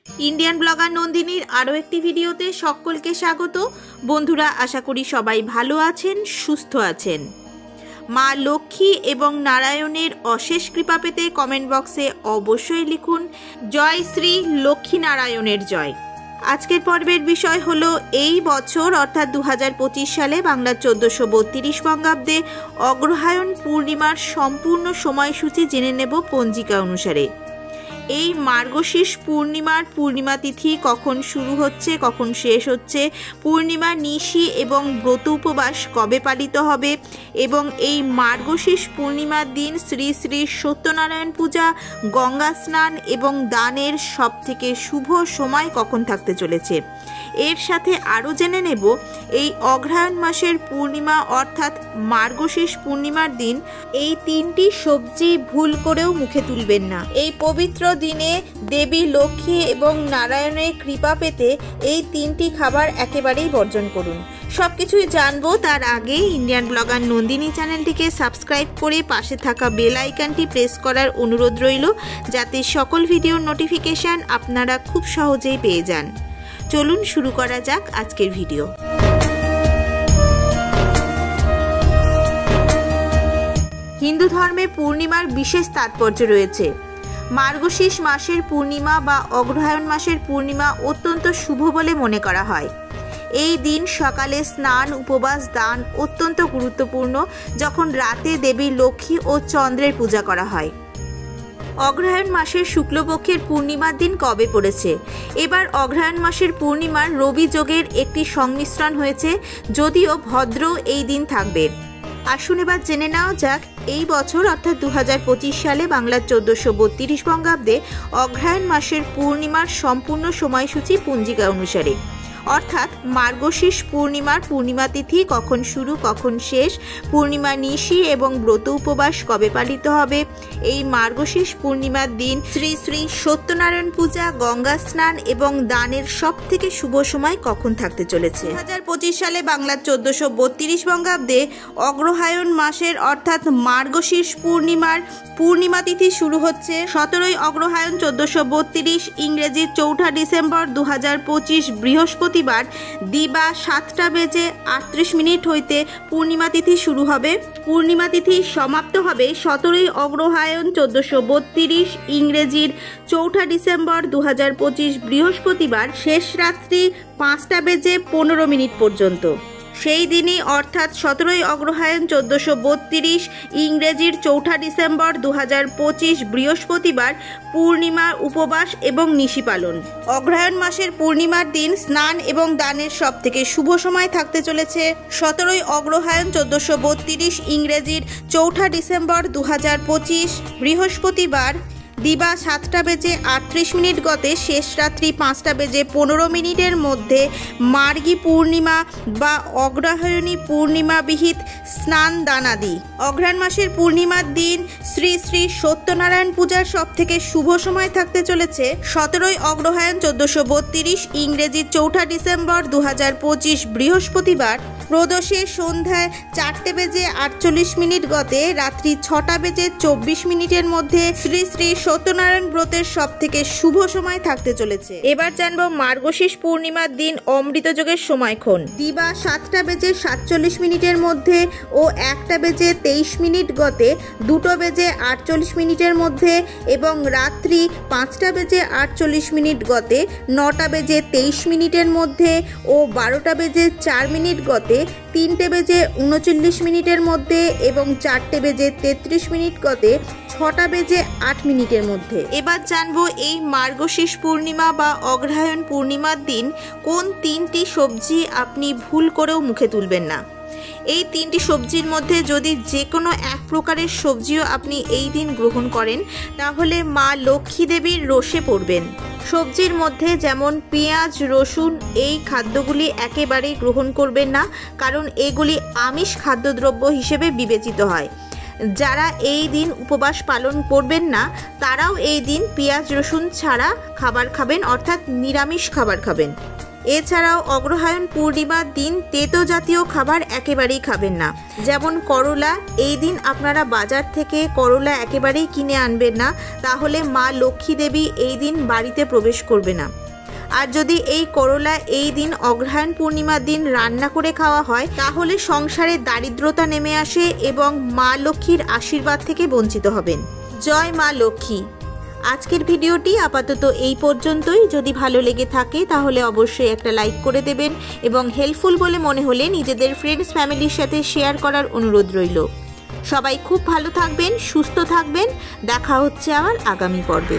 Indian blogger নন্দিনীর আরও একটি ভিডিওতে সকলকে স্বাগত। বন্ধুরা, আশা করি সবাই ভালো আছেন, সুস্থ আছেন। মা লক্ষ্মী এবং নারায়ণের অশেষ কৃপা পেতে কমেন্ট বক্সে অবশ্যই লিখুন জয় শ্রী লক্ষ্মী নারায়ণের জয়। আজকের পর্বের বিষয় হলো এই বছর অর্থাৎ 2025 সালে বাংলার 1432 বঙ্গাব্দে অগ্রহায়ণ পূর্ণিমার সম্পূর্ণ সময়সূচি জেনে নেব পঞ্জিকা অনুসারে। এই মার্গশীর্ষ পূর্ণিমার পূর্ণিমা তিথি কখন শুরু হচ্ছে, কখন শেষ হচ্ছে, পূর্ণিমা নিশি এবং ব্রত উপবাস কবে পালিত হবে এবং এই মার্গশীর্ষ পূর্ণিমার দিন শ্রী শ্রী সত্যনারায়ণ পূজা, গঙ্গা স্নান এবং দানের সবথেকে শুভ সময় কখন থাকতে চলেছে। এর সাথে আরও জেনে নেব এই অগ্রহায়ণ মাসের পূর্ণিমা অর্থাৎ মার্গশীর্ষ পূর্ণিমার দিন এই তিনটি সবজি ভুল করেও মুখে তুলবেন না। এই পবিত্র দিনে দেবী লক্ষ্মী এবং নারায়ণের কৃপা পেতে এই তিনটি খাবার একেবারেই বর্জন করুন। সবকিছুই জানবো তার আগে ইন্ডিয়ান ব্লগার নন্দিনী চ্যানেলটিকে সাবস্ক্রাইব করে পাশে থাকা বেল আইকনটি প্রেস করার অনুরোধ রইল, যাতে সকল ভিডিওর নোটিফিকেশন আপনারা খুব সহজেই পেয়ে যান। চলুন শুরু করা যাক আজকের ভিডিও। হিন্দু ধর্মে পূর্ণিমার বিশেষ তাৎপর্য রয়েছে। মার্গশীর্ষ মাসের পূর্ণিমা বা অগ্রহায়ণ মাসের পূর্ণিমা অত্যন্ত শুভ বলে মনে করা হয়। এই দিন সকালে স্নান, উপবাস, দান অত্যন্ত গুরুত্বপূর্ণ, যখন রাতে দেবী লক্ষ্মী ও চন্দ্রের পূজা করা হয়। অগ্রহায়ণ মাসের শুক্লপক্ষের পূর্ণিমার দিন কবে পড়েছে? এবার অগ্রহায়ণ মাসের পূর্ণিমার রবি যোগের একটি সংমিশ্রণ হয়েছে, যদিও ভদ্র এই দিন থাকবে। আসুন এবার জেনে নেওয়া যাক এই বছর অর্থাৎ 2025 সালে বাংলার 1432 বঙ্গাব্দে অগ্রহায়ণ মাসের পূর্ণিমার সম্পূর্ণ সময়সূচি পঞ্জিকা অনুসারে, অর্থাৎ মার্গশীর্ষ পূর্ণিমার পূর্ণিমা তিথি কখন শুরু কখন শেষ, পূর্ণিমা নিশি এবং ব্রত উপবাস কবে পালিত হবে, এই মার্গশীর্ষ পূর্ণিমার দিন শ্রী শ্রী সত্যনারায়ণ পূজা, গঙ্গা স্নান এবং দানের সবথেকে শুভ সময় কখন থাকতে চলেছে। 2025 সালে বাংলার 1432 বঙ্গাব্দে অগ্রহায়ণ মাসের অর্থাৎ মার্গশীর্ষ পূর্ণিমার পূর্ণিমা তিথি শুরু হচ্ছে 17 অগ্রহায়ণ 1432, ইংরেজি 4 ডিসেম্বর 2025 বৃহস্পতিবার দিবা 7:38 হইতে পূর্ণিমা তিথি শুরু হবে। পূর্ণিমা তিথি সমাপ্ত হবে 17 অগ্রহায়ণ 1432, ইংরেজির 4 ডিসেম্বর 2025 বৃহস্পতিবার শেষ রাত্রি 5:15 পর্যন্ত। সেই দিনই অর্থাৎ 17 অগ্রহায়ণ 1432, ইংরেজির 4 ডিসেম্বর 2025 বৃহস্পতিবার পূর্ণিমা উপবাস এবং নিশি পালন। অগ্রহায়ণ মাসের পূর্ণিমার দিন স্নান এবং দানের সবথেকে শুভ সময় থাকতে চলেছে 17 অগ্রহায়ণ 1432, ইংরেজির 4 ডিসেম্বর 2025 বৃহস্পতিবার দিবা 7:38 গতে শেষ রাত্রি 5:15 মধ্যে মার্গী পূর্ণিমা বা অগ্রহায়ণী পূর্ণিমা বিহিত স্নান দানাদি। অগ্রহায়ণ মাসের পূর্ণিমার দিন শ্রী শ্রী সত্যনারায়ণ পূজার সবথেকে শুভ সময় থাকতে চলেছে 17 অগ্রহায়ণ 1432, ইংরেজি 4 ডিসেম্বর 2025 বৃহস্পতিবার প্রদোষে সন্ধ্যায় 4:48 গতে রাত্রি 6:24 মধ্যে শ্রী শ্রী সত্যনারায়ণ ব্রতের সবথেকে শুভ সময় থাকতে চলেছে। এবার জানবো মার্গশীর্ষ পূর্ণিমার দিন অমৃত যোগের সময়ক্ষণ। দিবা 7:47 মধ্যে ও 1:23 গতে 2:48 মধ্যে এবং রাত্রি 5:48 গতে 9:23 মধ্যে ও 12:04 গতে 3:39 মধ্যে এবং 4:33 গতে 6:08 মধ্যে। এবার জানবো এই মার্গশীর্ষ পূর্ণিমা বা অগ্রহায়ণ পূর্ণিমার দিন কোন তিনটি সবজি আপনি ভুল করেও মুখে তুলবেন না। এই তিনটি সবজির মধ্যে যদি যে কোনো এক প্রকারের সবজিও আপনি এই দিন গ্রহণ করেন, তাহলে মা লক্ষ্মী দেবীর রোষে পড়বেন। সবজির মধ্যে যেমন পেঁয়াজ, রসুন, এই খাদ্যগুলি একেবারেই গ্রহণ করবেন না, কারণ এগুলি আমিষ খাদ্যদ্রব্য হিসেবে বিবেচিত হয়। যারা এই দিন উপবাস পালন করবেন না, তারাও এই দিন পেঁয়াজ রসুন ছাড়া খাবার খাবেন, অর্থাৎ নিরামিষ খাবার খাবেন। এছাড়াও অগ্রহায়ণ পূর্ণিমার দিন তেতো জাতীয় খাবার একেবারেই খাবেন না, যেমন করলা। এই দিন আপনারা বাজার থেকে করলা একেবারেই কিনে আনবেন না, তাহলে মা লক্ষ্মী দেবী এই দিন বাড়িতে প্রবেশ করবে না। আর যদি এই করলা এই দিন অগ্রহায়ণ পূর্ণিমার দিন রান্না করে খাওয়া হয়, তাহলে সংসারে দারিদ্রতা নেমে আসে এবং মা লক্ষ্মীর আশীর্বাদ থেকে বঞ্চিত হবেন। জয় মা লক্ষ্মী। আজকের ভিডিওটি আপাতত এই পর্যন্তই। যদি ভালো লেগে থাকে তাহলে অবশ্যই একটা লাইক করে দেবেন এবং হেল্পফুল বলে মনে হলে নিজেদের ফ্রেন্ডস ফ্যামিলির সাথে শেয়ার করার অনুরোধ রইল। সবাই খুব ভালো থাকবেন, সুস্থ থাকবেন। দেখা হচ্ছে আবার আগামী পর্বে।